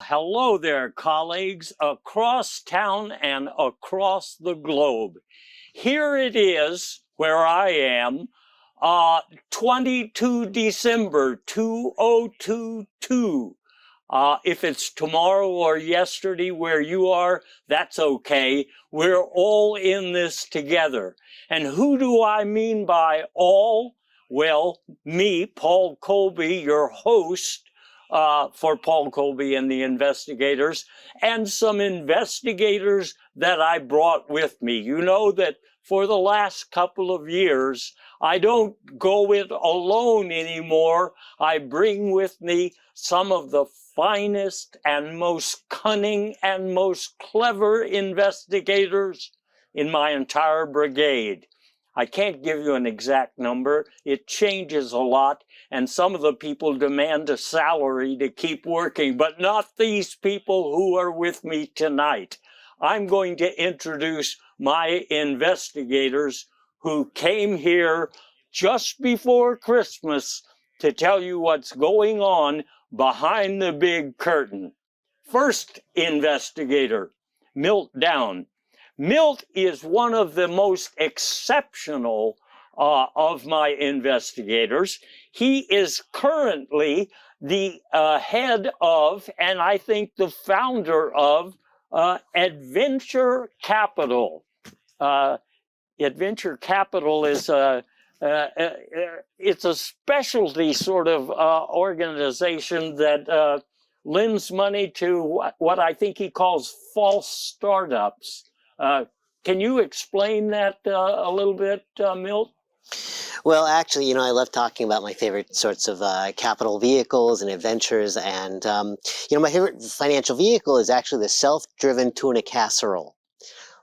hello there, colleagues across town and across the globe. Here it is where I am, 22 December 2022. If it's tomorrow or yesterday where you are, that's okay. We're all in this together. And who do I mean by all? Well, me, Paul Colby, your host, for Paul Colby and the Investigators, and some investigators that I brought with me. You know that for the last couple of years, I don't go it alone anymore. I bring with me some of the finest and most cunning and most clever investigators in my entire brigade. I can't give you an exact number. It changes a lot, and some of the people demand a salary to keep working, but not these people who are with me tonight. I'm going to introduce my investigators who came here just before Christmas to tell you what's going on behind the big curtain. First investigator, Milt Down. Milt is one of the most exceptional of my investigators. He is currently the head of, and I think the founder of, Adventure Capital. Adventure Capital is it's a specialty sort of organization that lends money to what I think he calls false startups. Can you explain that a little bit, Milt? Well, actually, I love talking about my favorite sorts of capital vehicles and adventures. And, my favorite financial vehicle is actually the self-driven tuna casserole.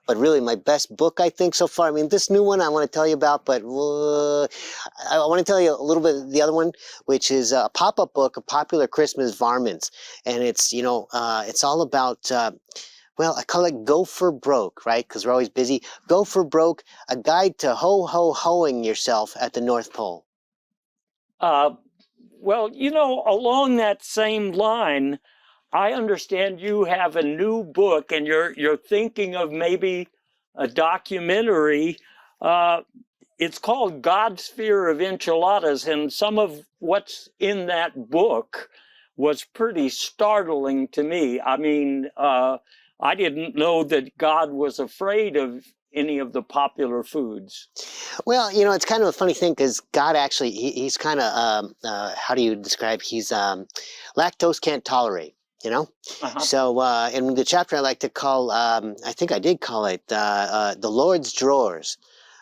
But really, my best book, I think, so far, this new one I want to tell you about, but I want to tell you a little bit of the other one, which is a pop-up book of popular Christmas varmints. And it's, it's all about, I call it Go for Broke, right? Because we're always busy. Go for Broke, a guide to ho-ho-hoing yourself at the North Pole. Well, along that same line, I understand you have a new book and you're thinking of maybe a documentary. It's called God's Fear of Enchiladas, and some of what's in that book was pretty startling to me. I didn't know that God was afraid of any of the popular foods. Well, it's kind of a funny thing because God actually, he's kind of, how do you describe, he's lactose can't tolerate. So in the chapter I like to call, I think I did call it the Lord's Drawers.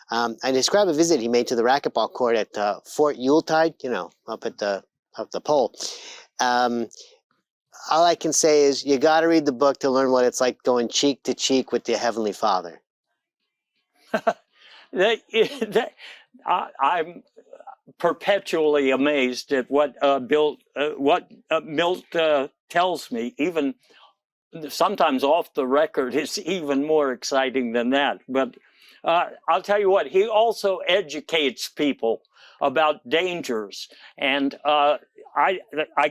I describe a visit he made to the racquetball court at Fort Yuletide, up at the pole. All I can say is you got to read the book to learn what it's like going cheek to cheek with the Heavenly Father. I'm perpetually amazed at what Milt tells me. Even sometimes off the record, it's even more exciting than that. But I'll tell you what, he also educates people about dangers. And I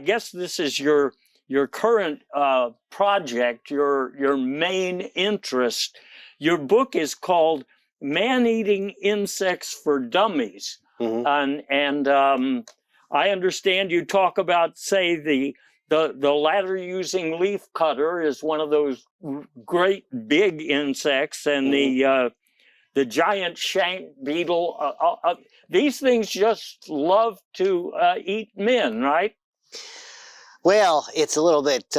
guess this is your current project, your main interest. Your book is called Man-Eating Insects for Dummies. Mm-hmm. And I understand you talk about, say, the ladder-using leafcutter is one of those great big insects, and mm-hmm. the giant shank beetle. These things just love to eat men, right? Well, it's a little bit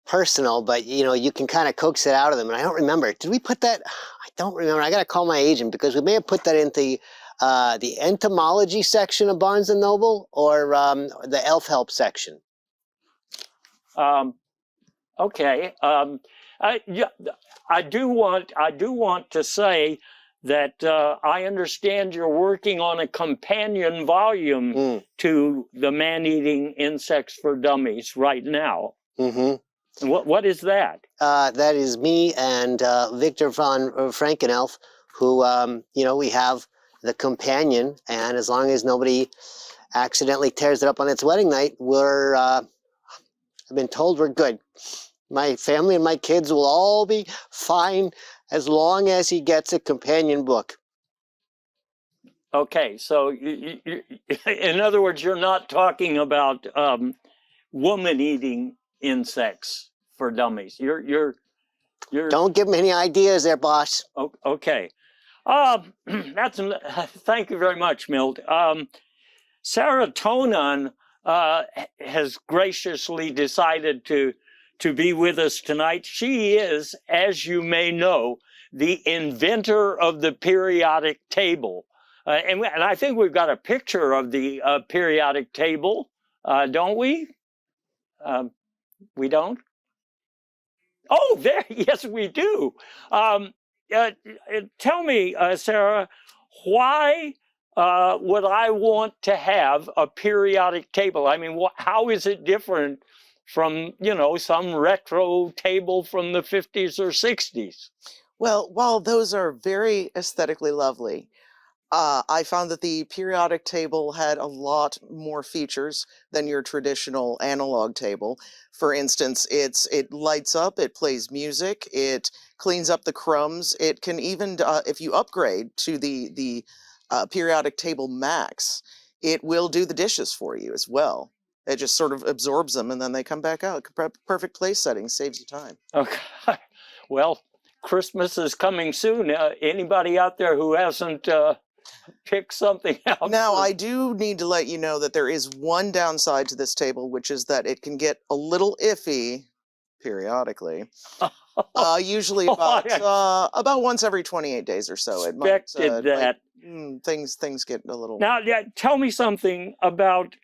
personal, but you can kind of coax it out of them. And I don't remember. Did we put that? I don't remember. I got to call my agent because we may have put that into the entomology section of Barnes and Noble or the elf help section. Okay. I do want to say that I understand you're working on a companion volume to the Man-Eating Insects for Dummies right now. Mm-hmm. What is that? That is me and Victor von Frankenelf, who, we have the companion, and as long as nobody accidentally tears it up on its wedding night, I've been told we're good. My family and my kids will all be fine as long as he gets a companion book. Okay, so in other words, you're not talking about woman-eating insects for dummies. You're Don't give him any ideas there, boss. okay. That's thank you very much, Milt. Sarah Tonan has graciously decided to be with us tonight. She is, as you may know, the inventor of the periodic table. And I think we've got a picture of the periodic table, don't we? We don't? Oh, there, yes, we do. Tell me, Sarah, why would I want to have a periodic table? I mean, how is it different from, some retro table from the 50s or 60s? Well, while those are very aesthetically lovely, I found that the periodic table had a lot more features than your traditional analog table. For instance, it lights up, it plays music, it cleans up the crumbs. It can even, if you upgrade to the periodic table max, it will do the dishes for you as well. It just sort of absorbs them and then they come back out. Perfect place setting, saves you time. Okay. Well, Christmas is coming soon. Anybody out there who hasn't pick something out? Now, I do need to let you know that there is one downside to this table, which is that it can get a little iffy periodically. Usually about once every 28 days or so. It might, expected that. Things get a little... Now, tell me something about,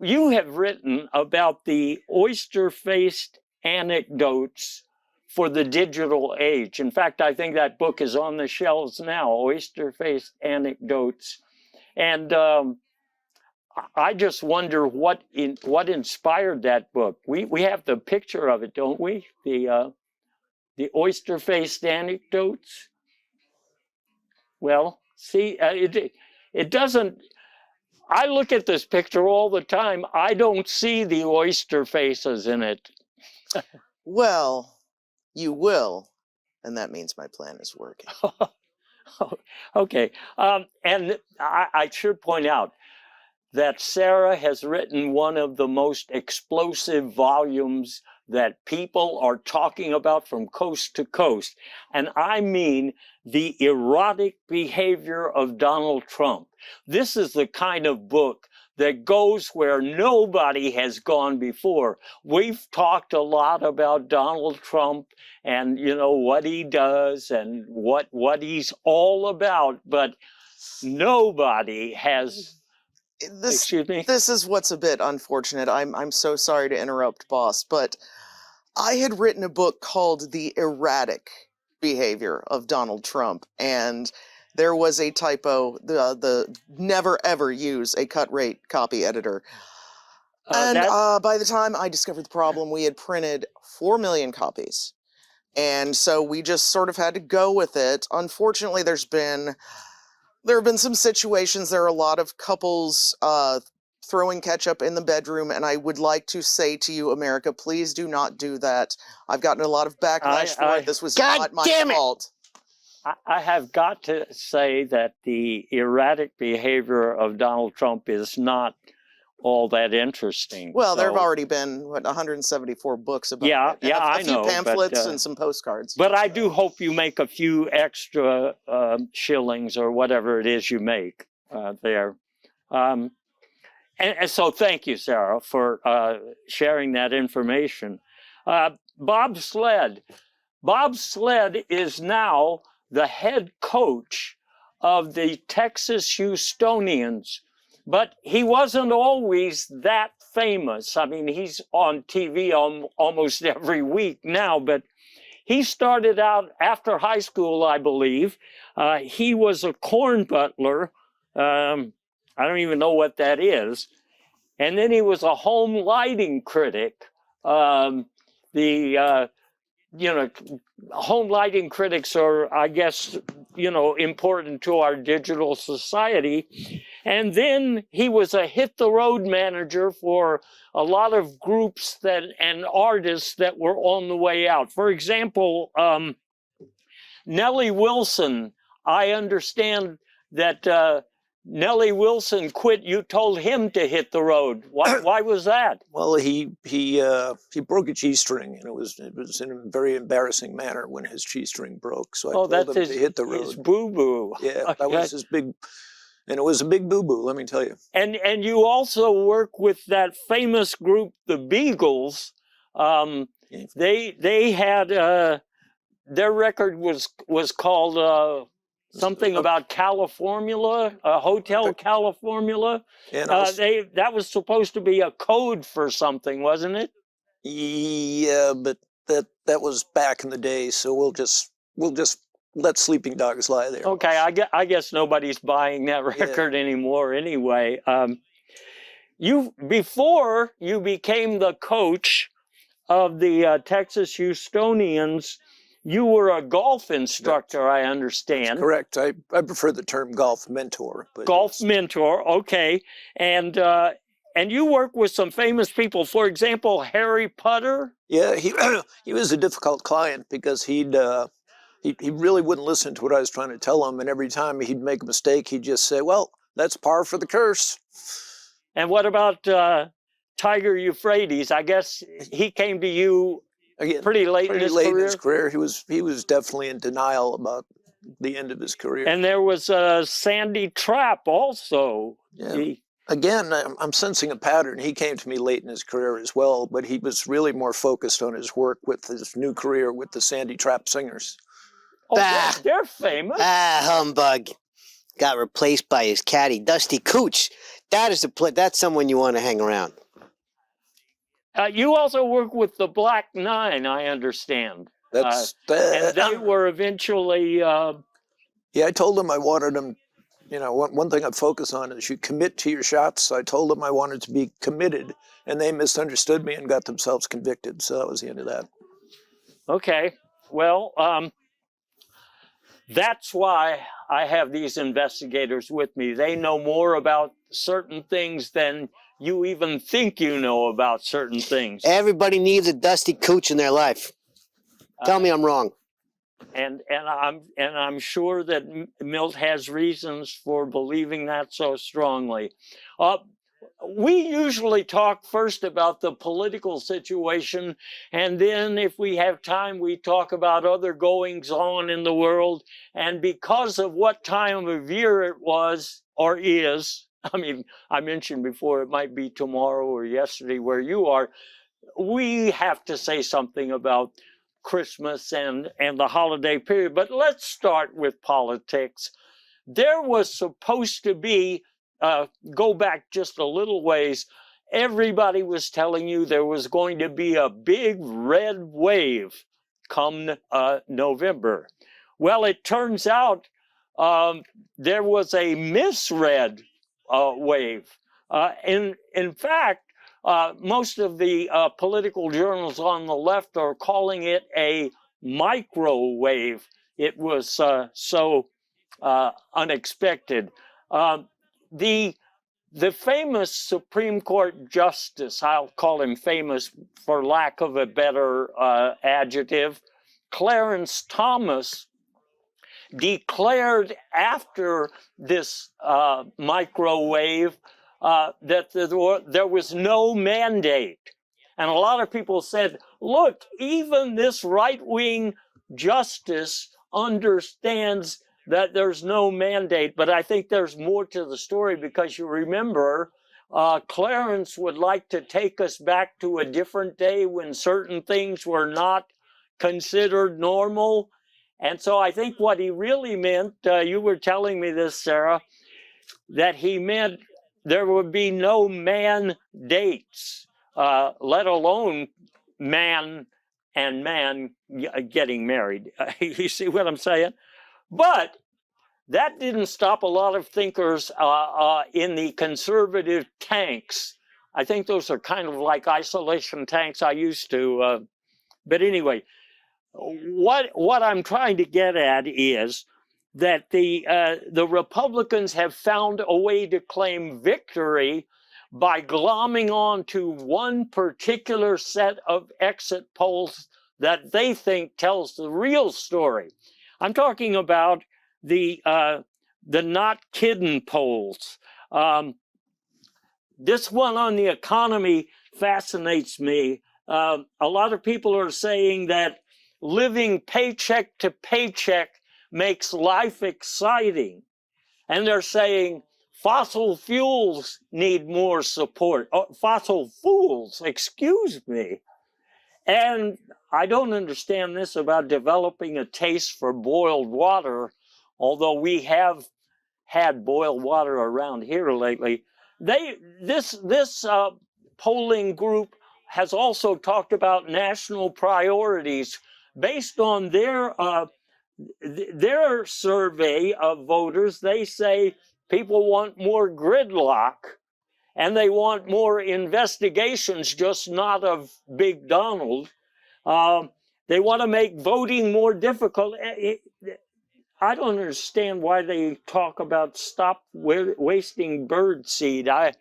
you have written about the oyster-faced anecdotes for the digital age. In fact, I think that book is on the shelves now, Oyster-Faced Anecdotes. And I just wonder what inspired that book. We have the picture of it, don't we? The Oyster-Faced Anecdotes. Well, see, it doesn't... I look at this picture all the time. I don't see the oyster faces in it. Well, you will, and that means my plan is working. Okay, and I should point out that Sarah has written one of the most explosive volumes that people are talking about from coast to coast. And I mean the erotic behavior of Donald Trump. This is the kind of book that goes where nobody has gone before. We've talked a lot about Donald Trump and, what he does and what he's all about, but nobody has... Excuse me? This is what's a bit unfortunate. I'm so sorry to interrupt, boss, but I had written a book called The Erratic Behavior of Donald Trump, and there was a typo, the never ever use a cut rate copy editor. And by the time I discovered the problem, we had printed 4 million copies. And so we just sort of had to go with it. Unfortunately, there have been some situations, there are a lot of couples throwing ketchup in the bedroom, and I would like to say to you, America, please do not do that. I've gotten a lot of backlash for it. This was not my fault. I have got to say that the erratic behavior of Donald Trump is not all that interesting. Well, there have already been, 174 books about it. And I know. A few pamphlets and some postcards. But I do hope you make a few extra shillings or whatever it is you make there. And so thank you, Sarah, for sharing that information. Bob Sled. Bob Sled is now the head coach of the Texas Houstonians. But he wasn't always that famous. I mean, he's on TV almost every week now, but he started out after high school, I believe. He was a corn butler. I don't even know what that is. And then he was a home lighting critic. Home lighting critics are, I guess, important to our digital society. And then he was a hit the road manager for a lot of groups and artists that were on the way out. For example, Nellie Wilson, I understand that Nellie Wilson quit. You told him to hit the road. Why was that? Well, he broke a G-string, and it was in a very embarrassing manner when his G-string broke. So I told him to hit the road. His boo-boo. Yeah, that was his big, and it was a big boo-boo, let me tell you. And you also work with that famous group, the Beagles. They had their record was called something about California, Hotel California. And that was supposed to be a code for something, wasn't it? Yeah, but that was back in the day, so we'll just let sleeping dogs lie there. Okay, I guess nobody's buying that record anymore anyway. Before you became the coach of the Texas Houstonians, you were a golf instructor, I understand. That's correct. I prefer the term golf mentor. But golf mentor, okay. And you work with some famous people. For example, Harry Potter. Yeah, he was a difficult client because he really wouldn't listen to what I was trying to tell him, and every time he'd make a mistake, he'd just say, "Well, that's par for the course." And what about Tiger Euphrates? I guess he came to you again pretty late in his career. He was definitely in denial about the end of his career. And there was Sandy Trapp also. Yeah. Again, I'm sensing a pattern. He came to me late in his career as well, but he was really more focused on his work with his new career with the Sandy Trapp Singers. Oh, they're famous. Humbug. Got replaced by his caddy, Dusty Cooch. That's someone you want to hang around. You also work with the Black Nine, I understand. And they were eventually... Yeah, I told them I wanted them, one thing I focus on is you commit to your shots. I told them I wanted to be committed, and they misunderstood me and got themselves convicted. So that was the end of that. Okay. Well, that's why I have these investigators with me. They know more about certain things than you even think you know about certain things. Everybody needs a Dusty Cooch in their life. Tell me I'm wrong. And I'm sure that Milt has reasons for believing that so strongly. We usually talk first about the political situation, and then if we have time, we talk about other goings on in the world. And because of what time of year it was or is, I mean, I mentioned before it might be tomorrow or yesterday where you are, we have to say something about Christmas and the holiday period. But let's start with politics. There was supposed to be, go back just a little ways, everybody was telling you there was going to be a big red wave come November. Well, it turns out there was a misread wave. In fact, most of the political journals on the left are calling it a microwave. It was so unexpected. The famous Supreme Court Justice, I'll call him famous for lack of a better adjective, Clarence Thomas, declared after this microwave that there was no mandate. And a lot of people said, look, even this right-wing justice understands that there's no mandate. But I think there's more to the story, because you remember, Clarence would like to take us back to a different day when certain things were not considered normal. And so I think what he really meant, you were telling me this, Sarah, that he meant there would be no mandates, let alone man and man getting married. You see what I'm saying? But that didn't stop a lot of thinkers in the conservative tanks. I think those are kind of like isolation tanks I used to. But anyway, what I'm trying to get at is that the Republicans have found a way to claim victory by glomming on to one particular set of exit polls that they think tells the real story. I'm talking about the not kidding polls. This one on the economy fascinates me. A lot of people are saying that living paycheck to paycheck makes life exciting. And they're saying fossil fuels need more support. Oh, fossil fools, excuse me. And I don't understand this about developing a taste for boiled water, although we have had boiled water around here lately. This polling group has also talked about national priorities based on their survey of voters. They say people want more gridlock and they want more investigations, just not of Big Donald. They want to make voting more difficult. I don't understand why they talk about stop wasting bird seed. I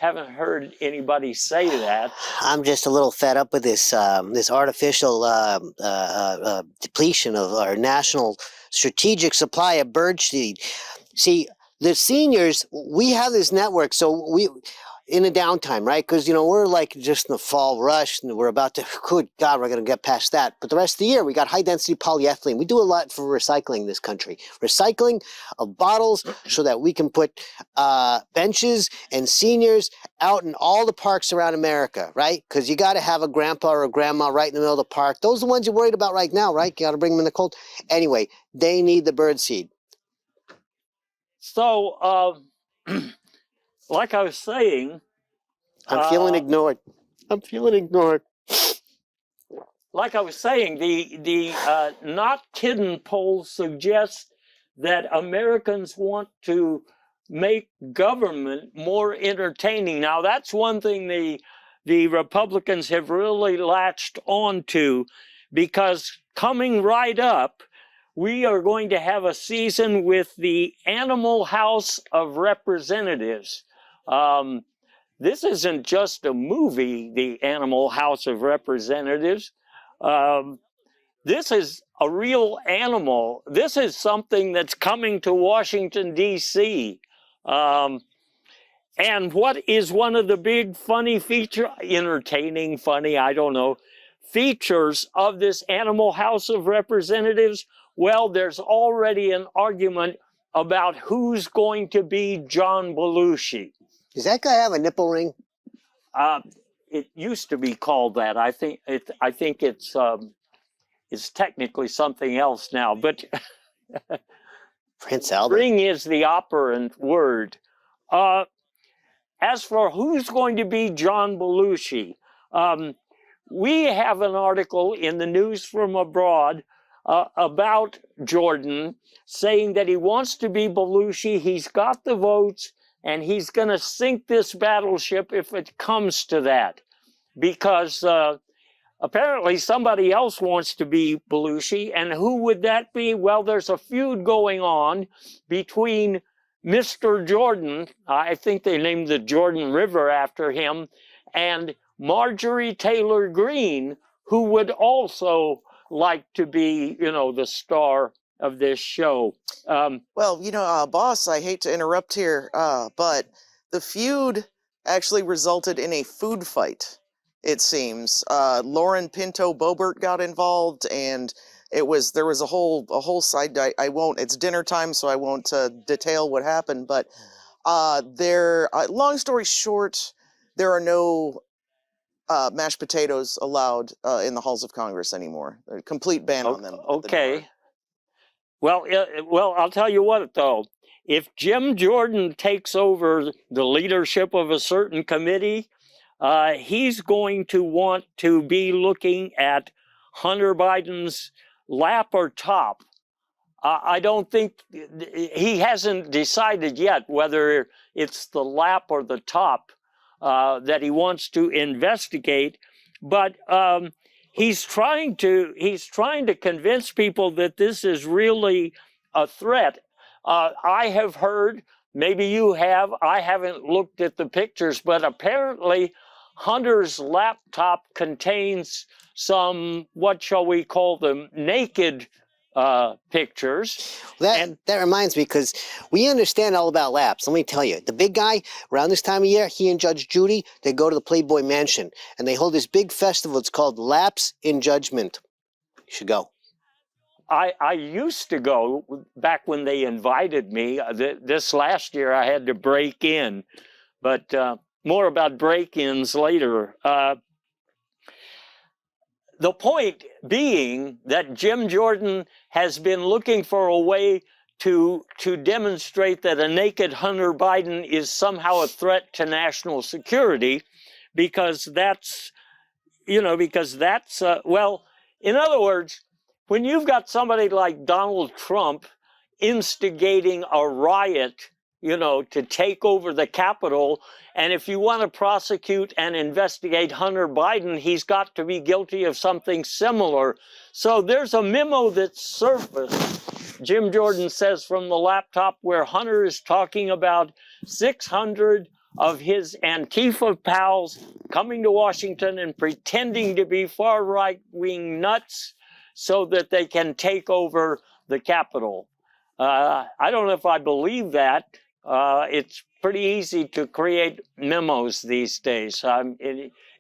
haven't heard anybody say that. I'm just a little fed up with this this artificial depletion of our national strategic supply of bird seed. See, the seniors, we have this network, so we in a downtime, right? Because, you know, we're like just in the fall rush and we're about to, good God, we're going to get past that. But the rest of the year, we got high density polyethylene. We do a lot for recycling in this country. Recycling of bottles so that we can put benches and seniors out in all the parks around America, right? Because you got to have a grandpa or a grandma right in the middle of the park. Those are the ones you're worried about right now, right? You got to bring them in the cold. Anyway, they need the bird seed. So, like I was saying, I'm feeling ignored. I'm feeling ignored. like I was saying, the not kidding polls suggest that Americans want to make government more entertaining. Now, that's one thing the Republicans have really latched onto, because coming right up, we are going to have a season with the Animal House of Representatives. This isn't just a movie, the Animal House of Representatives. This is a real animal. This is something that's coming to Washington, D.C. And what is one of the big funny entertaining, funny, I don't know, features of this Animal House of Representatives? Well, there's already an argument about who's going to be John Belushi. Does that guy have a nipple ring? It used to be called that. I think it's technically something else now, but Prince Albert. ring is the operant word. As for who's going to be John Belushi, we have an article in the News from Abroad about Jordan saying that he wants to be Belushi. He's got the votes, and he's going to sink this battleship if it comes to that, because apparently somebody else wants to be Belushi. And who would that be? Well, there's a feud going on between Mr. Jordan, I think they named the Jordan River after him, and Marjorie Taylor Greene, who would also like to be, you know, the star of this show. Well, you know, boss, I hate to interrupt here, but the feud actually resulted in a food fight, it seems. Lauren Pinto Boebert got involved, and there was a whole side. I won't. It's dinner time, so I won't detail what happened. But long story short, there are no mashed potatoes allowed in the halls of Congress anymore. A complete ban on them. Okay. Well, I'll tell you what, though. If Jim Jordan takes over the leadership of a certain committee, he's going to want to be looking at Hunter Biden's lap or top. I don't think he hasn't decided yet whether it's the lap or the top that he wants to investigate, but he's trying to convince people that this is really a threat. I have heard, maybe you have, I haven't looked at the pictures, but apparently Hunter's laptop contains some, what shall we call them, naked pictures. That reminds me, because we understand all about laps. Let me tell you, the big guy, around this time of year, he and Judge Judy, they go to the Playboy Mansion, and they hold this big festival. It's called Laps in Judgment. You should go. I used to go back when they invited me. This last year I had to break in, but more about break-ins later. The point being that Jim Jordan has been looking for a way to demonstrate that a naked Hunter Biden is somehow a threat to national security, because that's, well, in other words, when you've got somebody like Donald Trump instigating a riot, to take over the Capitol, and if you want to prosecute and investigate Hunter Biden, he's got to be guilty of something similar. So there's a memo that surfaced, Jim Jordan says, from the laptop, where Hunter is talking about 600 of his Antifa pals coming to Washington and pretending to be far right-wing nuts so that they can take over the Capitol. I don't know if I believe that. It's pretty easy to create memos these days.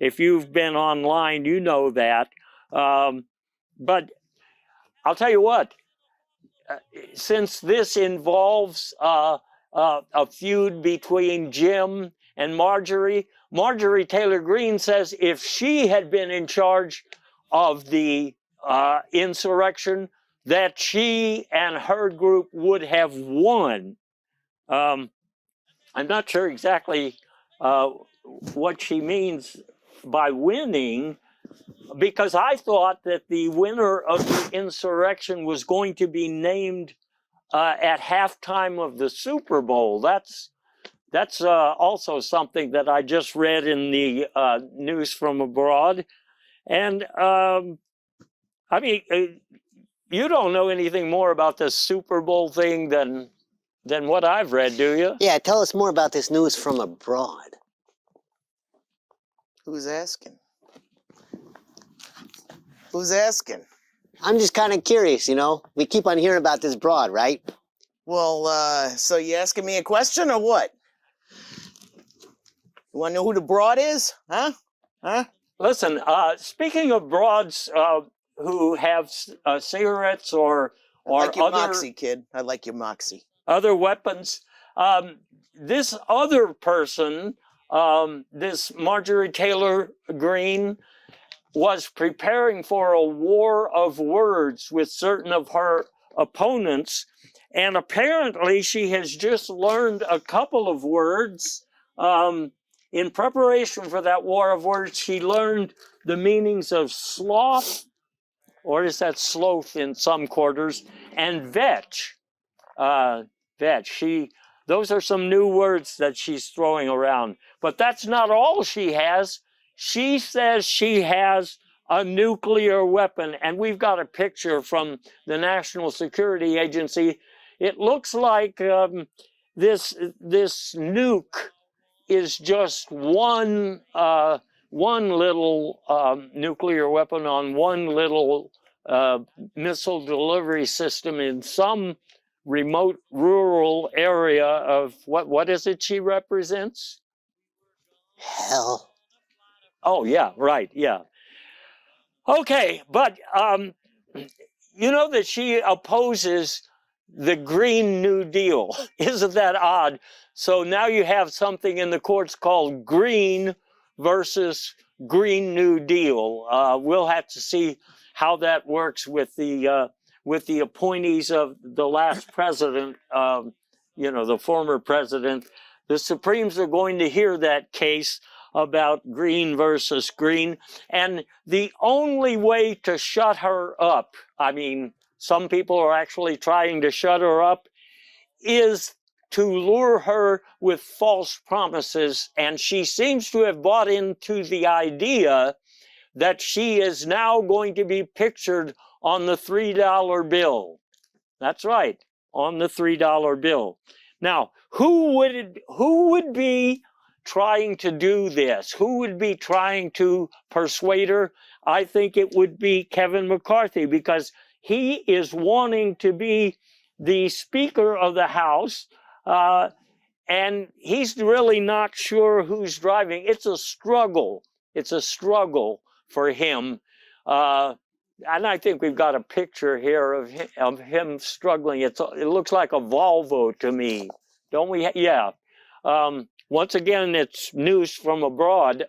If you've been online, you know that. But I'll tell you what, since this involves a feud between Jim and Marjorie, Marjorie Taylor Greene says if she had been in charge of the insurrection, that she and her group would have won. I'm not sure exactly what she means by winning, because I thought that the winner of the insurrection was going to be named at halftime of the Super Bowl. That's also something that I just read in the news from abroad. And I mean, you don't know anything more about the Super Bowl thing than what I've read, do you? Yeah, tell us more about this news from abroad. Who's asking? Who's asking? I'm just kind of curious, We keep on hearing about this broad, right? Well, so you asking me a question or what? You want to know who the broad is? Huh? Listen, speaking of broads who have cigarettes or I like your other moxie, kid. I like your moxie. other weapons, this other person, this Marjorie Taylor Greene, was preparing for a war of words with certain of her opponents, and apparently she has just learned a couple of words. In preparation for that war of words, she learned the meanings of sloth, or is that sloth in some quarters, and vetch. Those are some new words that she's throwing around. But that's not all she has. She says she has a nuclear weapon, and we've got a picture from the National Security Agency. It looks like this nuke is just one little nuclear weapon on one little missile delivery system in some remote rural area of what is it she represents? Hell. Oh yeah, right, yeah. Okay, but you know that she opposes the Green New Deal. Isn't that odd? So now you have something in the courts called Green versus Green New Deal. We'll have to see how that works with the appointees of the last president, the former president. The Supremes are going to hear that case about green versus green. And the only way to shut her up, I mean, some people are actually trying to shut her up, is to lure her with false promises. And she seems to have bought into the idea that she is now going to be pictured on the $3 bill. That's right. on the $3 bill. Now, who would be trying to do this? Who would be trying to persuade her? I think it would be Kevin McCarthy, because he is wanting to be the Speaker of the House, and he's really not sure who's driving. It's a struggle. It's a struggle for him. And I think we've got a picture here of him struggling. It looks like a Volvo to me, don't we? Yeah. Once again, it's news from abroad.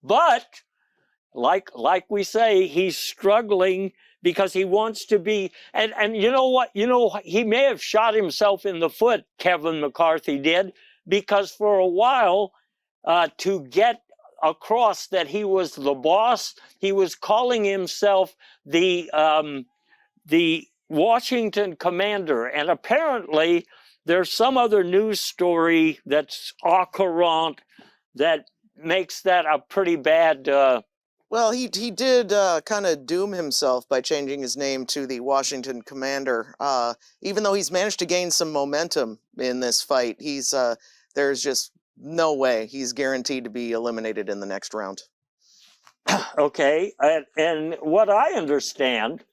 But like we say, he's struggling because he wants to be, and you know what? You know, he may have shot himself in the foot, Kevin McCarthy did, because for a while, to get across that he was the boss, he was calling himself the Washington commander. And apparently there's some other news story that's au courant that makes that a pretty bad... Well, he did kind of doom himself by changing his name to the Washington Commander. Even though he's managed to gain some momentum in this fight, there's just no way he's guaranteed to be eliminated in the next round. Okay, and what I understand,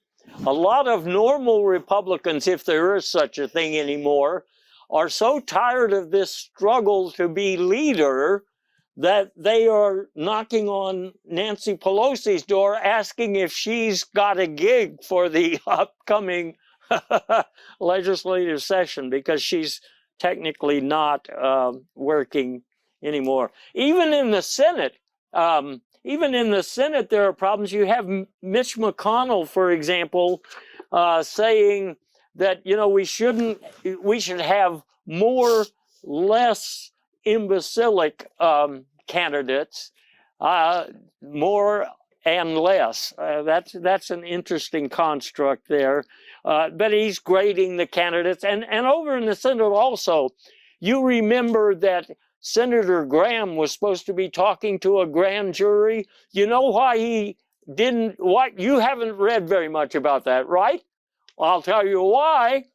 a lot of normal Republicans, if there is such a thing anymore, are so tired of this struggle to be leader that they are knocking on Nancy Pelosi's door asking if she's got a gig for the upcoming legislative session, because she's technically not working anymore. Even in the Senate, there are problems. You have Mitch McConnell, for example, saying that, you know, we should have less imbecilic candidates, more and less. That's an interesting construct there. But he's grading the candidates. And over in the Senate also, you remember that Senator Graham was supposed to be talking to a grand jury. You know why he didn't? What? You haven't read very much about that, right? Well, I'll tell you why.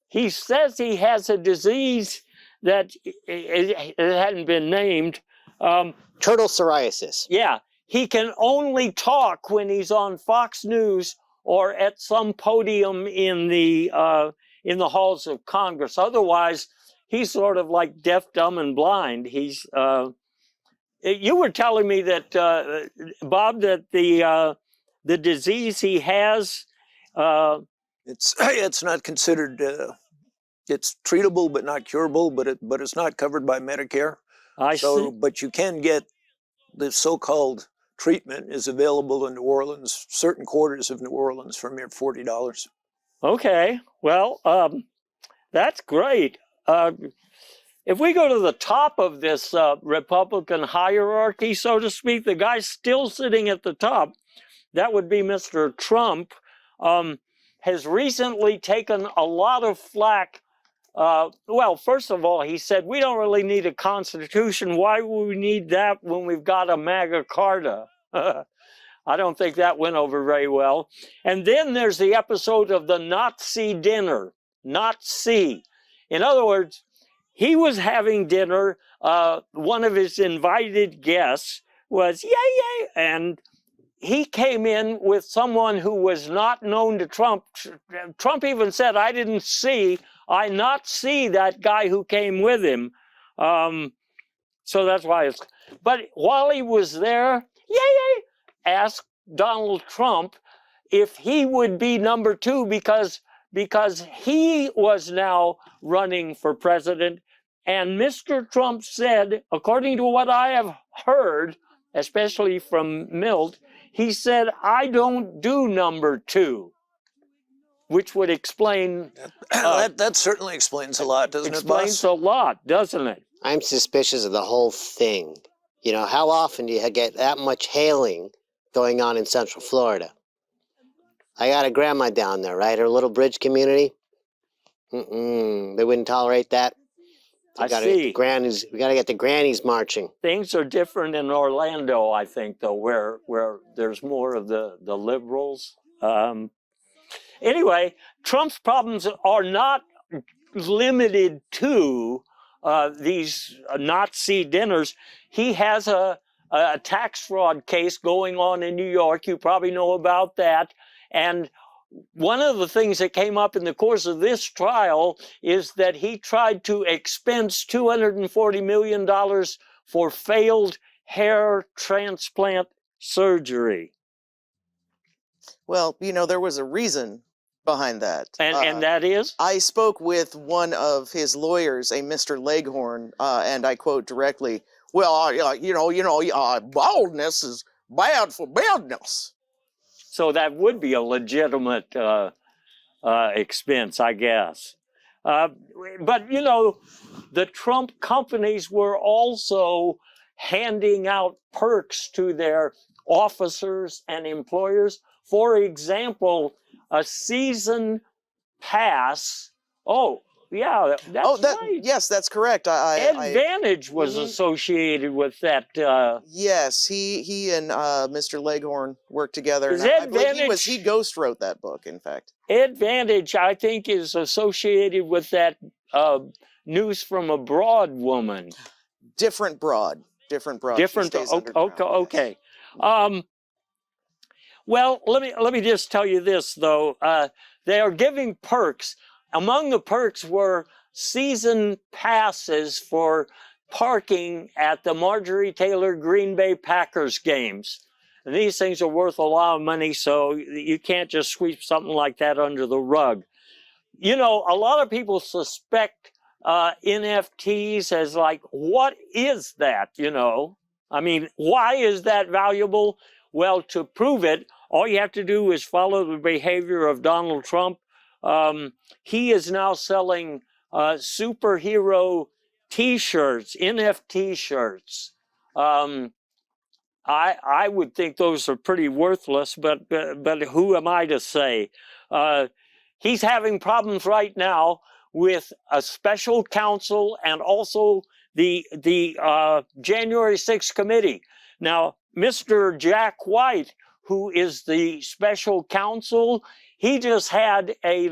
He says he has a disease that it hadn't been named. Turtle psoriasis. Yeah, he can only talk when he's on Fox News or at some podium in the halls of Congress. Otherwise, he's sort of like deaf, dumb, and blind. He's. You were telling me that, Bob, that the disease he has. It's not considered. It's treatable but not curable, but it's not covered by Medicare. I see. But you can get the so-called treatment is available in New Orleans, certain quarters of New Orleans, for mere $40. Okay, well, that's great. If we go to the top of this Republican hierarchy, so to speak, the guy still sitting at the top, that would be Mr. Trump, has recently taken a lot of flack. Well, first of all, he said, we don't really need a constitution. Why would we need that when we've got a Magna Carta? I don't think that went over very well. And then there's the episode of the Nazi dinner. Nazi. In other words, he was having dinner. One of his invited guests was, yay, and he came in with someone who was not known to Trump. Trump even said, I not see that guy who came with him. So that's why it's, but while he was there, asked Donald Trump if he would be number two because he was now running for president. And Mr. Trump said, according to what I have heard, especially from Milt, he said, I don't do number two, which would explain... that certainly explains a lot, doesn't it, Boss? Explains a lot, doesn't it? I'm suspicious of the whole thing. You know, how often do you get that much hailing going on in Central Florida? I got a grandma down there, right? Her little bridge community. They wouldn't tolerate that. I see. We got to get the grannies marching. Things are different in Orlando, I think, though, where there's more of the liberals. Anyway, Trump's problems are not limited to these Nazi dinners. He has a tax fraud case going on in New York. You probably know about that. And one of the things that came up in the course of this trial is that he tried to expense $240 million for failed hair transplant surgery. Well, there was a reason behind that. And that is? I spoke with one of his lawyers, a Mr. Leghorn, and I quote directly, well, baldness is bad for business. So that would be a legitimate expense, I guess. But, the Trump companies were also handing out perks to their officers and employers. For example, a season pass. Oh, yeah, that's right. Yes, that's correct. Advantage was associated with that. Yes, he and Mr. Leghorn worked together. Is And I believe Advantage? he ghost wrote that book, in fact. Advantage, I think, is associated with that news from abroad woman. Different broad. Different. Okay. Well, let me just tell you this though. They are giving perks. Among the perks were season passes for parking at the Marjorie Taylor Green Bay Packers games. And these things are worth a lot of money, so you can't just sweep something like that under the rug. A lot of people suspect NFTs as like, what is that, I mean, why is that valuable? Well, to prove it, all you have to do is follow the behavior of Donald Trump. He is now selling superhero T-shirts, NFT shirts. I would think those are pretty worthless, but who am I to say? He's having problems right now with a special counsel and also the January 6th committee. Now, Mr. Jack White, who is the special counsel, he just had a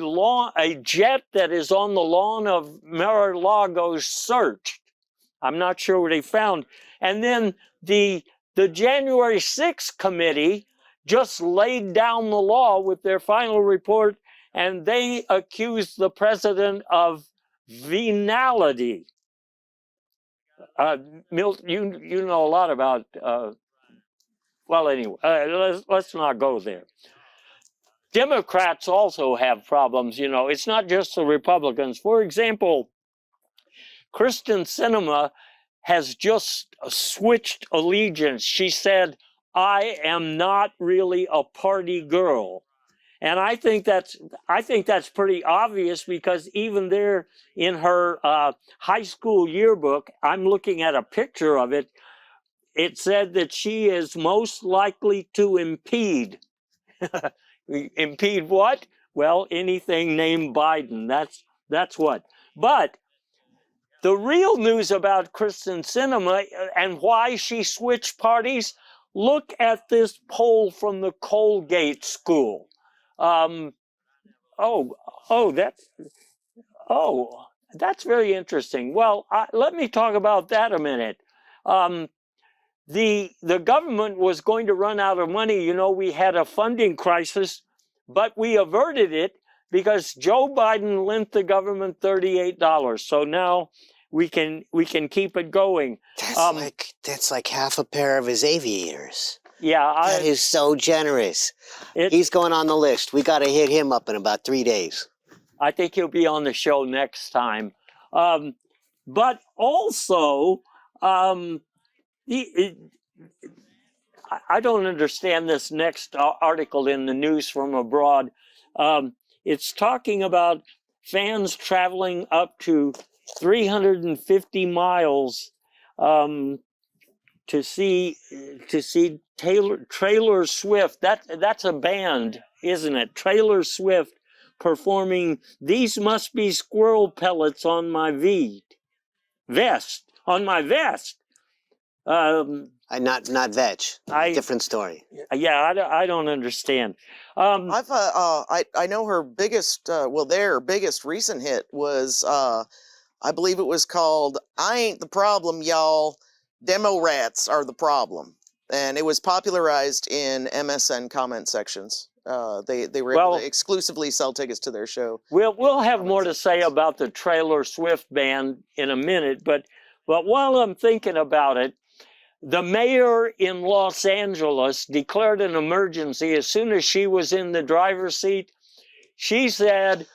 jet that is on the lawn of Mar-a-Lago searched. I'm not sure what they found. And then the January 6th committee just laid down the law with their final report, and they accused the president of venality. Milt, you know a lot about. Well, anyway, let's not go there. Democrats also have problems. It's not just the Republicans. For example, Kristen Sinema has just switched allegiance. She said, "I am not really a party girl." And I think that's pretty obvious, because even there in her high school yearbook, I'm looking at a picture of it, it said that she is most likely to impede. Impede what? Well, anything named Biden. That's what. But the real news about Kristen Sinema and why she switched parties, look at this poll from the Colgate School. That's very interesting. Well, let me talk about that a minute. The government was going to run out of money. We had a funding crisis, but we averted it because Joe Biden lent the government $38. So now we can keep it going. That's like half a pair of his aviators. Yeah, that is so generous. He's going on the list. We got to hit him up in about 3 days. I think he'll be on the show next time. But also, I don't understand this next article in the news from abroad. It's talking about fans traveling up to 350 miles to see Taylor Swift. That's a band, isn't it? Taylor Swift performing "These Must Be Squirrel Pellets on My vest." On my vest. I Not veg. I Different story. I don't understand. I know her biggest their biggest recent hit was I believe it was called "I Ain't the Problem, Y'all. Demo rats are the problem," and it was popularized in MSN comment sections. They were able to exclusively sell tickets to their show. We'll have more to say about the Taylor Swift band in a minute, but while I'm thinking about it, the mayor in Los Angeles declared an emergency as soon as she was in the driver's seat. She said,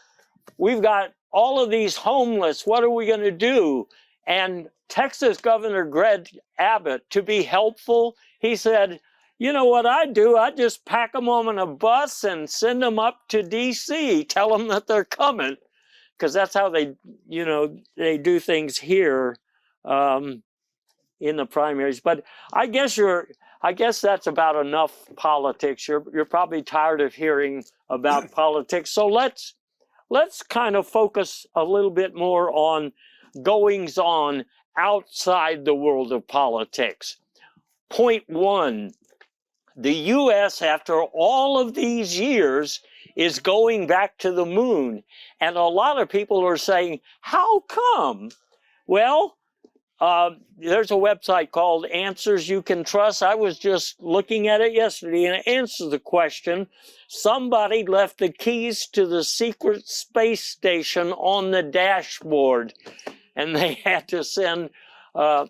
"We've got all of these homeless. What are we going to do?" And Texas Governor Greg Abbott, to be helpful, he said, "You know what I do? I just pack them on a bus and send them up to D.C., tell them that they're coming," because that's how they do things here in the primaries. But I guess that's about enough politics. You're probably tired of hearing about politics. So let's kind of focus a little bit more on goings on outside the world of politics. Point one, the U.S., after all of these years, is going back to the moon. And a lot of people are saying, how come? Well, there's a website called Answers You Can Trust. I was just looking at it yesterday, and it answers the question. Somebody left the keys to the secret space station on the dashboard, and they had to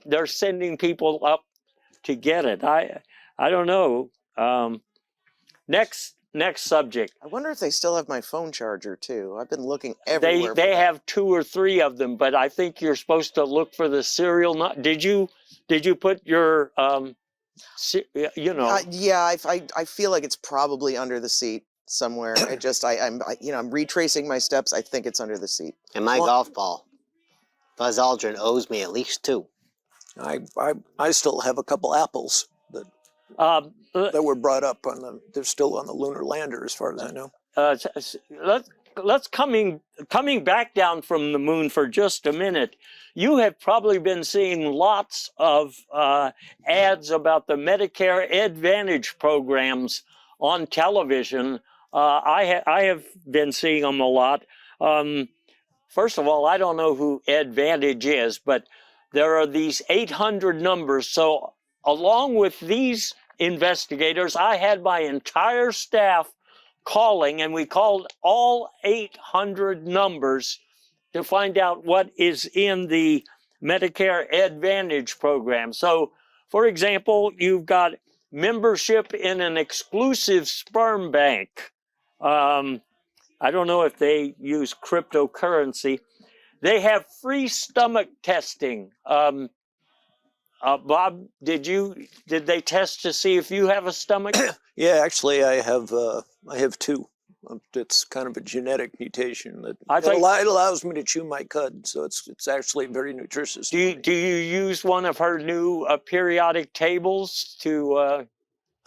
they're sending people up to get it. I don't know. Next subject. I wonder if they still have my phone charger too. I've been looking everywhere. They have 2 or 3 of them, but I think you're supposed to look for the serial. Did you put your Yeah, I feel like it's probably under the seat somewhere. I'm retracing my steps. I think it's under the seat. And my golf ball. Buzz Aldrin owes me at least 2. I still have a couple apples that were brought up they're still on the lunar lander as far as I know. Let's coming back down from the moon for just a minute. You have probably been seeing lots of ads about the Medicare Advantage programs on television. I have been seeing them a lot. First of all, I don't know who Advantage is, but there are these 800 numbers. So along with these investigators, I had my entire staff calling, and we called all 800 numbers to find out what is in the Medicare Advantage program. So, for example, you've got membership in an exclusive sperm bank. I don't know if they use cryptocurrency. They have free stomach testing. Bob, did they test to see if you have a stomach? Yeah, actually, I have 2. It's kind of a genetic mutation that it allows me to chew my cud, so it's actually very nutritious. Do you use one of her new periodic tables to?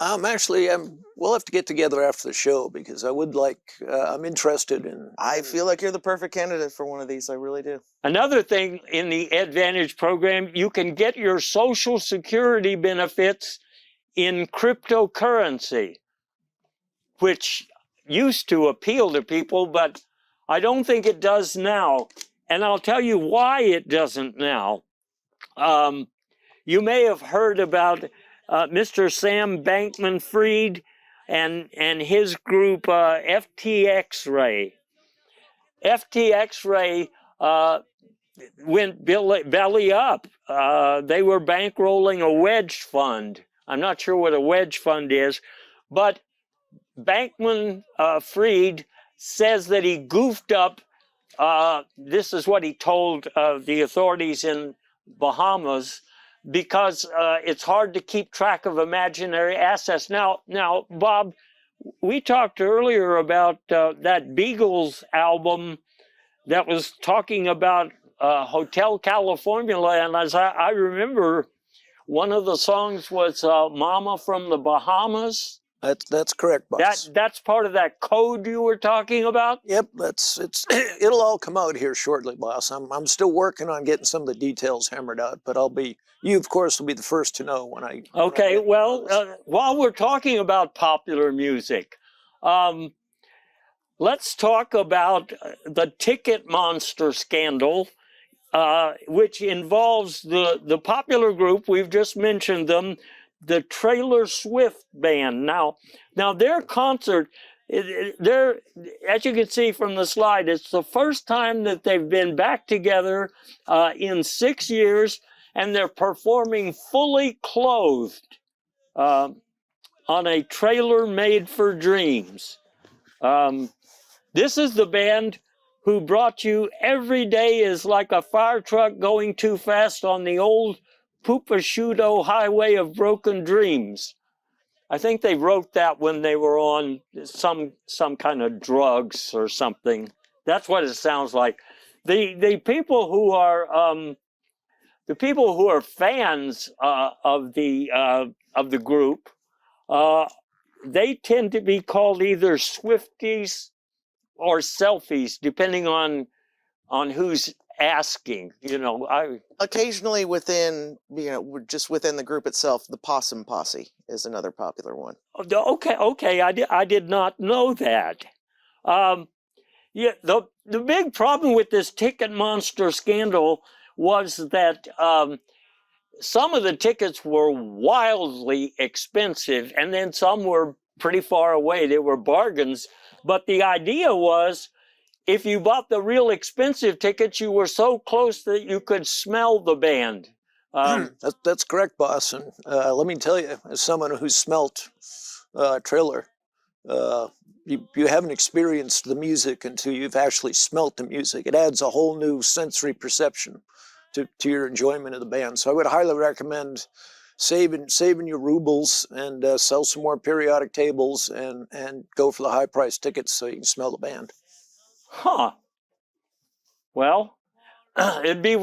We'll have to get together after the show because I'm interested in. I feel like you're the perfect candidate for one of these. I really do. Another thing in the Advantage program, you can get your Social Security benefits in cryptocurrency, which used to appeal to people, but I don't think it does now. And I'll tell you why it doesn't now. You may have heard about Mr. Sam Bankman-Fried and his group FTX-Ray. FTX-Ray went belly up. They were bankrolling a wedge fund. I'm not sure what a wedge fund is, but Bankman-Fried says that he goofed up. This is what he told the authorities in Bahamas, because it's hard to keep track of imaginary assets. Now, Bob, we talked earlier about that Beagles album that was talking about Hotel California, and as I remember, one of the songs was Mama from the Bahamas. That's correct, boss. That's part of that code you were talking about? Yep, it'll all come out here shortly, boss. I'm still working on getting some of the details hammered out, but you of course will be the first to know when I. Okay, when I well, while we're talking about popular music, let's talk about the Ticket Monster scandal, which involves the popular group, we've just mentioned them, the Taylor Swift band. Now their concert, they're, as you can see from the slide, it's the first time that they've been back together in 6 years, and they're performing fully clothed on a trailer made for dreams. This is the band who brought you Every Day is Like a Fire Truck Going Too Fast on the Old Pupashudo Highway of Broken Dreams. I think they wrote that when they were on some kind of drugs or something. That's what it sounds like. The people who are fans of the group, they tend to be called either Swifties or selfies, depending on who's asking. Occasionally within, just within the group itself, the Possum Posse is another popular one. Okay, I did not know that. Yeah, the big problem with this Ticket Monster scandal was that some of the tickets were wildly expensive, and then some were pretty far away. They were bargains. But the idea was, if you bought the real expensive tickets, you were so close that you could smell the band. that's correct, boss. And let me tell you, as someone who's smelt trailer, you haven't experienced the music until you've actually smelt the music. It adds a whole new sensory perception to your enjoyment of the band. So I would highly recommend saving your rubles and sell some more periodic tables and go for the high price tickets so you can smell the band. Huh. Well, it'd be.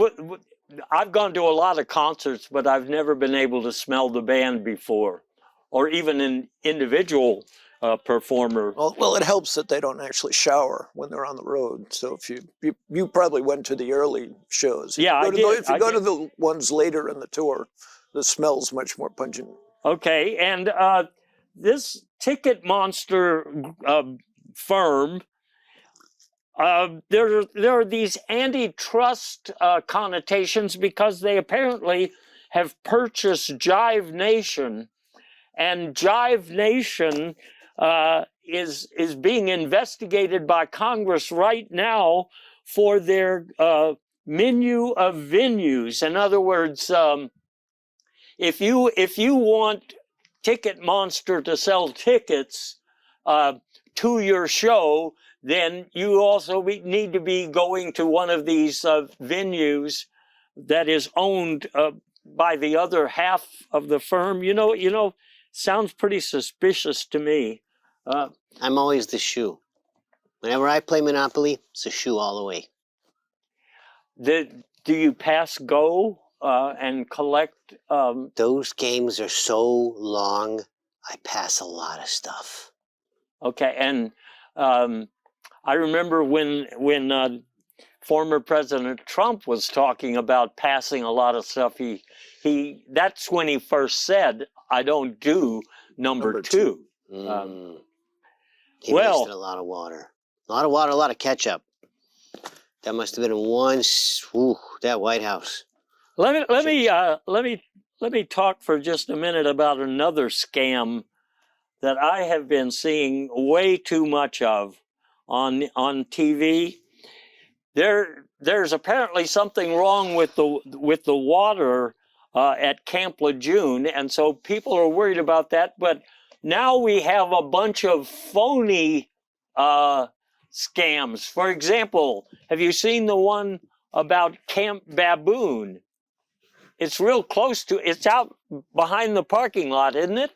I've gone to a lot of concerts, but I've never been able to smell the band before, or even an individual performer. Well, it helps that they don't actually shower when they're on the road. So if you probably went to the early shows. Yeah, I did. If you go to the ones later in the tour, the smell's much more pungent. Okay, and this Ticket Monster firm, there are these antitrust connotations because they apparently have purchased Jive Nation, and Jive Nation is being investigated by Congress right now for their menu of venues. In other words, if you want Ticket Monster to sell tickets to your show, then you also need to be going to one of these venues that is owned by the other half of the firm. Sounds pretty suspicious to me. I'm always the shoe. Whenever I play Monopoly, it's a shoe all the way. Do you pass go and collect? Those games are so long, I pass a lot of stuff. Okay, and I remember when former President Trump was talking about passing a lot of stuff. That's when he first said, "I don't do number two." He wasted a lot of water. A lot of water, a lot of ketchup. That must have been that White House. Let me talk for just a minute about another scam that I have been seeing way too much of on TV. There's apparently something wrong with the water at Camp Lejeune, and so people are worried about that. But now we have a bunch of phony scams. For example, have you seen the one about Camp Baboon? It's real close to. It's out behind the parking lot, isn't it?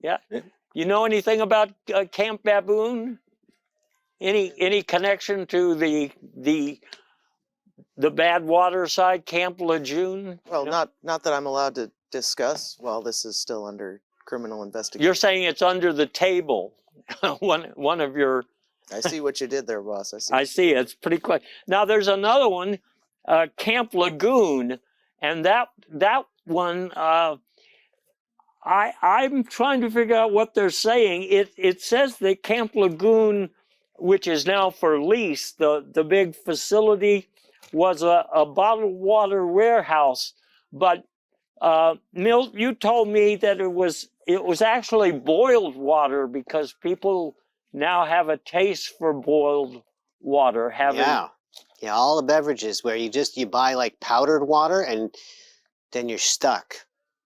Yeah. You know anything about Camp Baboon? Any connection to the Badwater side, Camp Lejeune? Well, not that I'm allowed to discuss while this is still under criminal investigation. You're saying it's under the table. one of your. I see what you did there, boss. I see. It's pretty quick. Now there's another one, Camp Lagoon, and that one. I'm trying to figure out what they're saying. It says that Camp Lagoon, which is now for lease, the big facility, was a bottled water warehouse. But Milt, you told me that it was actually boiled water because people now have a taste for boiled water. Yeah, all the beverages where you buy like powdered water and then you're stuck.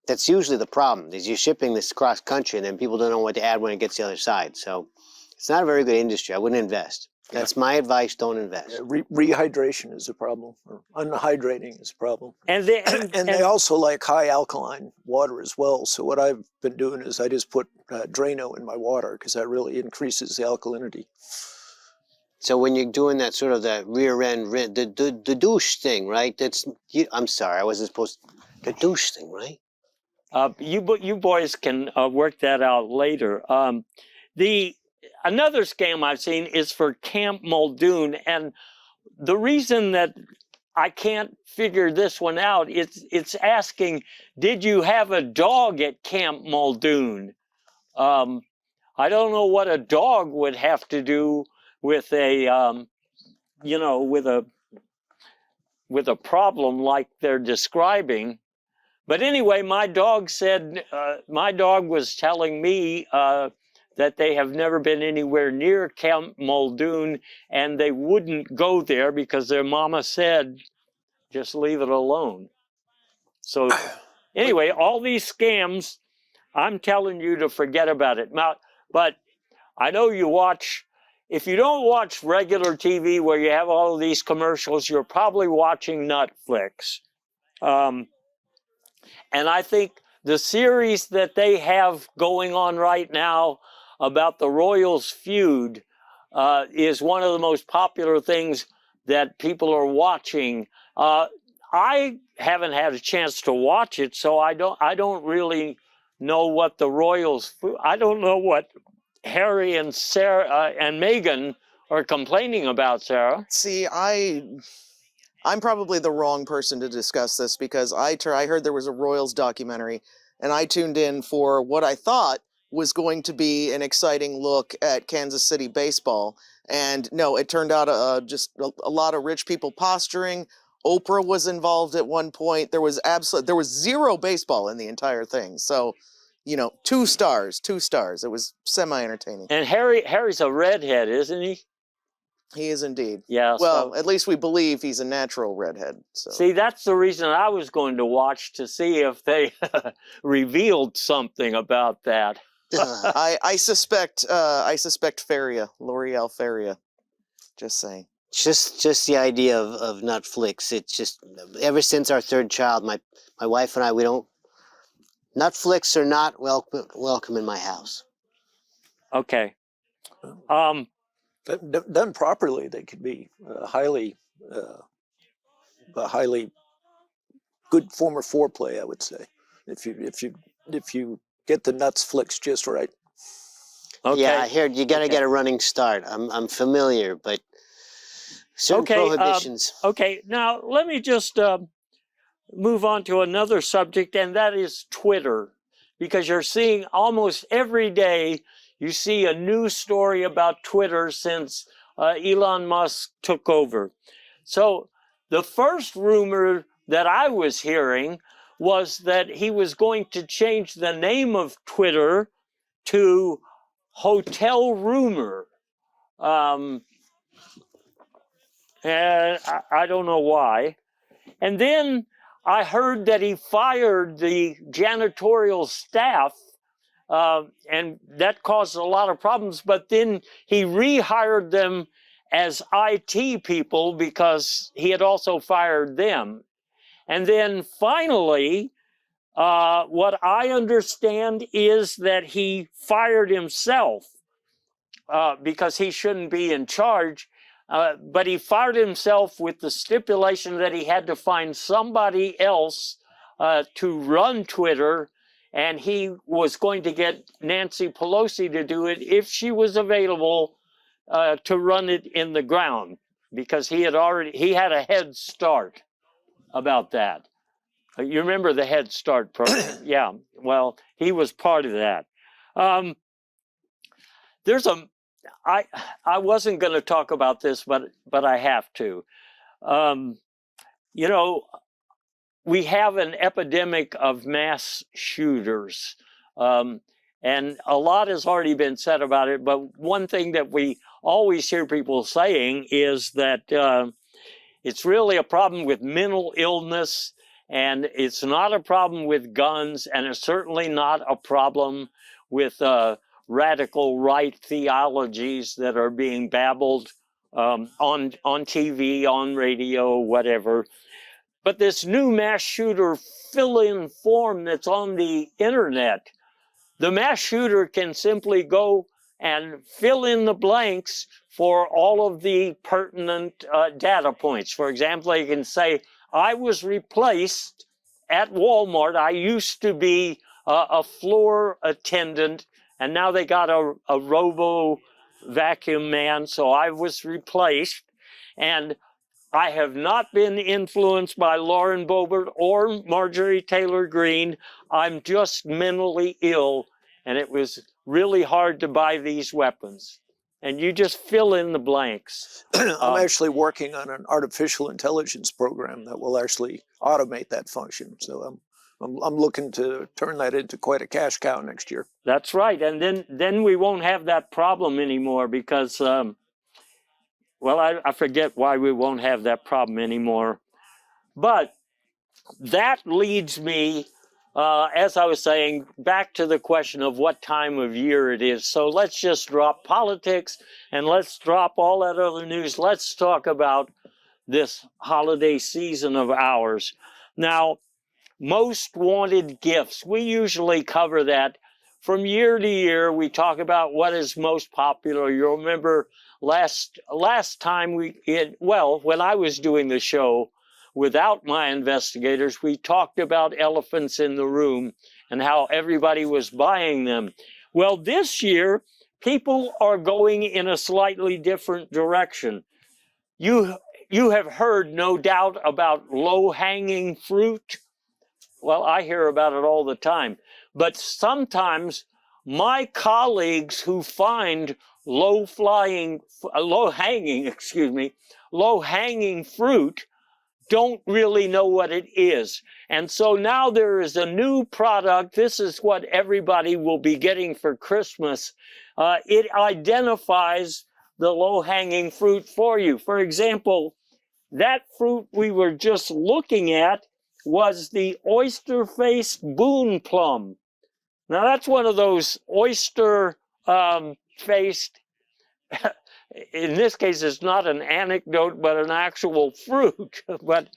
That's usually the problem, is you're shipping this cross country and then people don't know what to add when it gets to the other side. So it's not a very good industry. I wouldn't invest. That's my advice. Don't invest. Rehydration is a problem, or unhydrating is a problem. And they also like high alkaline water as well. So what I've been doing is I just put Drano in my water because that really increases the alkalinity. So when you're doing that sort of the rear end, the douche thing, right? I'm sorry, I wasn't supposed to. The douche thing, right? You boys can work that out later. Another scam I've seen is for Camp Muldoon, and the reason that I can't figure this one out, it's asking, did you have a dog at Camp Muldoon? I don't know what a dog would have to do with with a problem like they're describing. But anyway, my dog was telling me that they have never been anywhere near Camp Muldoon and they wouldn't go there because their mama said, just leave it alone. So anyway, all these scams, I'm telling you to forget about it. Now, but I know you watch, if you don't watch regular TV where you have all of these commercials, you're probably watching Netflix. And I think the series that they have going on right now about the Royals feud is one of the most popular things that people are watching. I haven't had a chance to watch it, so I don't really know what the Royals. I don't know what Harry and Sarah and Meghan are complaining about, Sarah. See, I'm probably the wrong person to discuss this because I heard there was a Royals documentary and I tuned in for what I thought was going to be an exciting look at Kansas City baseball. And no, it turned out just a lot of rich people posturing. Oprah was involved at one point. There was zero baseball in the entire thing. So, 2 stars. It was semi-entertaining. And Harry's a redhead, isn't he? He is indeed. Yeah. Well, at least we believe he's a natural redhead. So. See, that's the reason I was going to watch, to see if they revealed something about that. I suspect Faria, L'Oreal Faria. Just saying. Just the idea of Netflix. It's just, ever since our third child, my wife and I, we don't, Netflix are not welcome in my house. Okay. Done properly, they could be a highly good form of foreplay, I would say, if you get the Netflix just right. Okay. Yeah, I heard you got to get a running start. I'm familiar, but certain prohibitions. Okay, now let me just move on to another subject, and that is Twitter, because you're seeing almost every day, you see a new story about Twitter since Elon Musk took over. So the first rumor that I was hearing was that he was going to change the name of Twitter to Hotel Rumor. And I don't know why. And then I heard that he fired the janitorial staff, and that caused a lot of problems. But then he rehired them as IT people because he had also fired them. And then finally, what I understand is that he fired himself because he shouldn't be in charge. But he fired himself with the stipulation that he had to find somebody else to run Twitter, and he was going to get Nancy Pelosi to do it if she was available to run it in the ground, because he had a head start about that. You remember the Head Start program? Yeah. Well, he was part of that. I wasn't going to talk about this, but I have to. You know, we have an epidemic of mass shooters. And a lot has already been said about it, but one thing that we always hear people saying is that it's really a problem with mental illness, and it's not a problem with guns, and it's certainly not a problem with radical right theologies that are being babbled on TV, on radio, whatever. But this new mass shooter fill-in form that's on the internet, the mass shooter can simply go and fill in the blanks for all of the pertinent data points. For example, you can say, I was replaced at Walmart. I used to be a floor attendant, and now they got a robo vacuum man, so I was replaced. And I have not been influenced by Lauren Boebert or Marjorie Taylor Greene. I'm just mentally ill, and it was really hard to buy these weapons. And you just fill in the blanks. I'm actually working on an artificial intelligence program that will actually automate that function. So I'm looking to turn that into quite a cash cow next year. That's right. And then we won't have that problem anymore because well, I forget why we won't have that problem anymore. But that leads me, as I was saying, back to the question of what time of year it is. So let's just drop politics and let's drop all that other news. Let's talk about this holiday season of ours. Now, most wanted gifts. We usually cover that from year to year. We talk about what is most popular. You'll remember last time when I was doing the show without my investigators, we talked about elephants in the room and how everybody was buying them. Well, this year, people are going in a slightly different direction. You have heard, no doubt, about low-hanging fruit. Well, I hear about it all the time. But sometimes my colleagues who find low-hanging fruit don't really know what it is. And so now there is a new product. This is what everybody will be getting for Christmas. It identifies the low-hanging fruit for you. For example, that fruit we were just looking at was the oyster-faced boon plum. Now that's one of those oyster-faced, in this case it's not an anecdote, but an actual fruit. But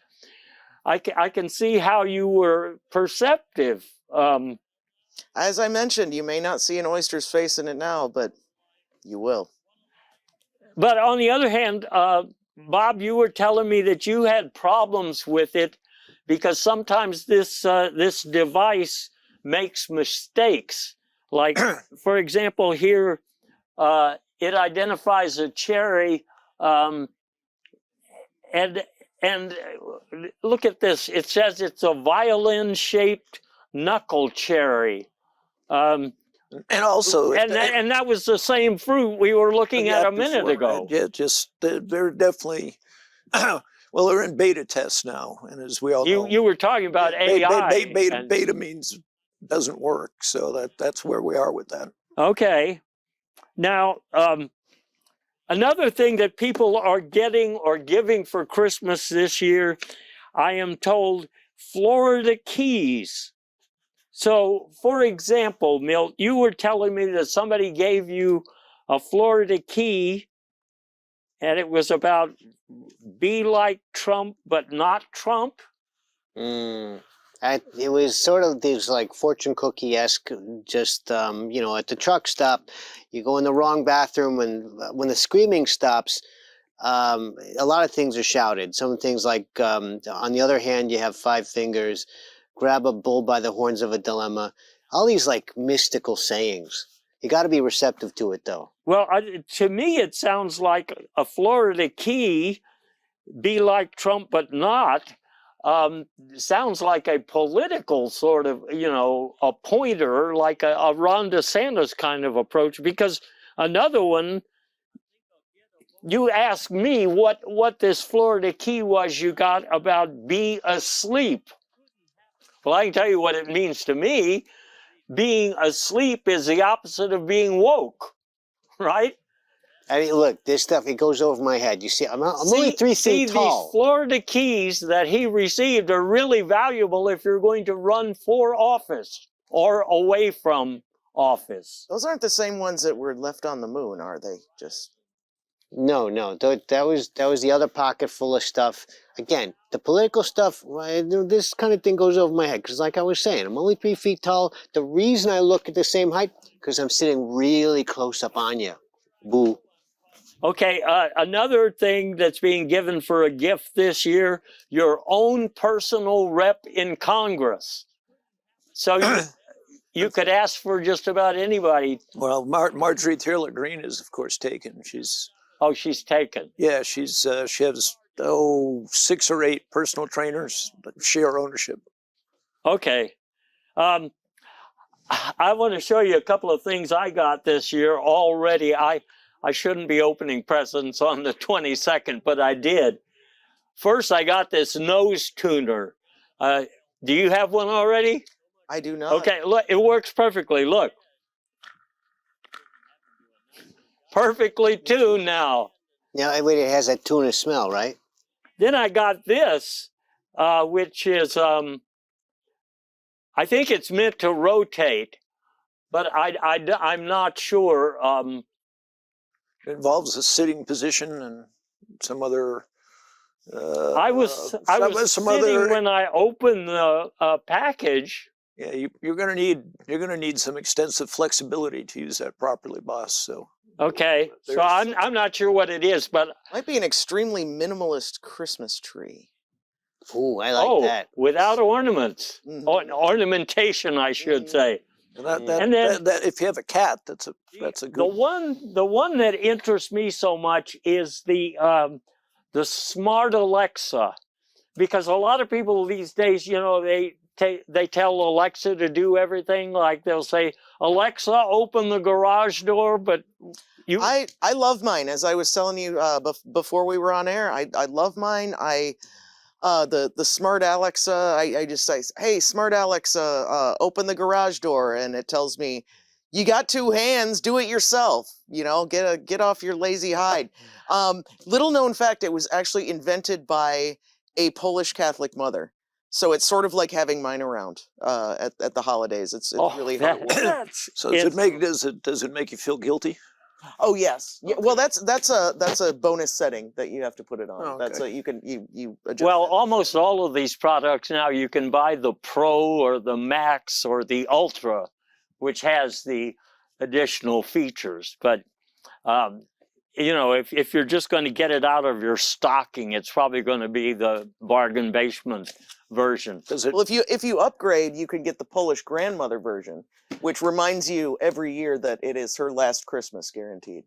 I can see how you were perceptive. As I mentioned, you may not see an oyster's face in it now, but you will. But on the other hand, Bob, you were telling me that you had problems with it because sometimes this device makes mistakes. Like, for example, here it identifies a cherry, and look at this. It says it's a violin-shaped knuckle cherry. And also, and that was the same fruit we were looking at a minute ago. Yeah, just they're definitely well, they're in beta tests now, and as we all know, you were talking about AI. Beta means doesn't work, so that's where we are with that. Okay, now another thing that people are getting or giving for Christmas this year, I am told, Florida Keys. So, for example, Milt, you were telling me that somebody gave you a Florida key, and it was about be like Trump, but not Trump. It was sort of these like fortune cookie-esque, just, you know, at the truck stop, you go in the wrong bathroom, when the screaming stops, a lot of things are shouted. Some things like, on the other hand, you have 5 fingers, grab a bull by the horns of a dilemma, All these like mystical sayings. You got to be receptive to it, though. Well, to me, it sounds like a Florida key, be like Trump but not. Sounds like a political sort of, a pointer, like a Ron DeSantis kind of approach. Because another one, you asked me what this Florida key was you got about be asleep. Well, I can tell you what it means to me. Being asleep is the opposite of being woke, right? I mean, look, this stuff, it goes over my head. You see, I'm only 3 feet tall. These Florida keys that he received are really valuable if you're going to run for office or away from office. Those aren't the same ones that were left on the moon, are they? Just No, that was the other pocket full of stuff. Again, the political stuff, this kind of thing goes over my head. Because like I was saying, I'm only 3 feet tall. The reason I look at the same height, because I'm sitting really close up on you. Boo. Okay, another thing that's being given for a gift this year, your own personal rep in Congress. So you could ask for just about anybody. Well, Marjorie Taylor Greene is, of course, taken. She's taken. Yeah, she has 6 or 8 personal trainers, share ownership. Okay. I want to show you a couple of things I got this year already. I shouldn't be opening presents on the 22nd, but I did. First, I got this nose tuner. Do you have one already? I do not. Okay, look, it works perfectly. Look. Perfectly tuned now. Now, wait, it has that tuna smell, right? Then I got this, which is, I think it's meant to rotate, but I'm not sure. It involves a sitting position and some other. I was sitting when I opened the package. Yeah, you're gonna need some extensive flexibility to use that properly, boss. So. Okay, so I'm not sure what it is, but might be an extremely minimalist Christmas tree. Ooh, I like that. Without ornaments, ornamentation, I should say. And then if you have a cat, that's a good. The one that interests me so much is the smart Alexa, because a lot of people these days, they tell Alexa to do everything. Like they'll say, Alexa, open the garage door, but I love mine. As I was telling you before we were on air, I love mine. The smart Alexa, I just say, hey, smart Alexa, open the garage door, and it tells me, you got 2 hands, do it yourself. Get off your lazy hide. Little known fact, it was actually invented by a Polish Catholic mother. So it's sort of like having mine around at the holidays. It's really heartwarming. So does it make you feel guilty? Oh yes. Yeah, well, that's a bonus setting that you have to put it on. Oh, okay. That's you adjust. Well, that. Almost all of these products now you can buy the Pro or the Max or the Ultra, which has the additional features. But if you're just going to get it out of your stocking, it's probably going to be the bargain basement version. Well, if you upgrade, you can get the Polish grandmother version, which reminds you every year that it is her last Christmas, guaranteed.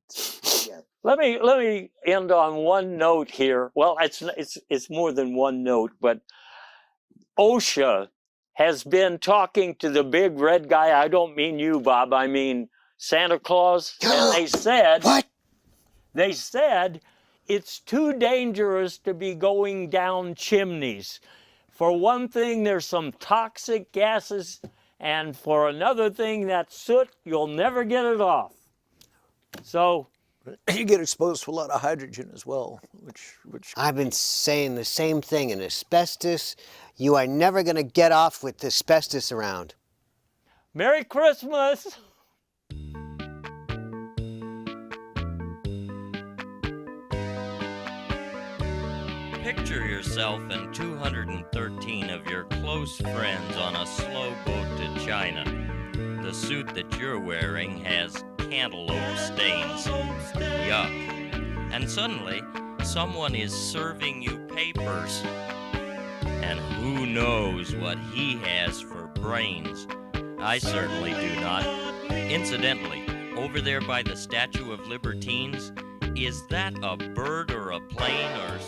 Yeah. Let me end on one note here. Well, it's more than one note, but OSHA has been talking to the big red guy. I don't mean you, Bob. I mean Santa Claus. And they said what? They said it's too dangerous to be going down chimneys. For one thing, there's some toxic gases, and for another thing, that soot, you'll never get it off. So you get exposed to a lot of hydrogen as well, which I've been saying the same thing. In asbestos, you are never going to get off with asbestos around. Merry Christmas! Picture yourself and 213 of your close friends on a slow boat to China. The suit that you're wearing has cantaloupe stains. Yuck. And suddenly, someone is serving you papers. And who knows what he has for brains. I certainly do not. Incidentally, over there by the Statue of Libertines, is that a bird or a plane or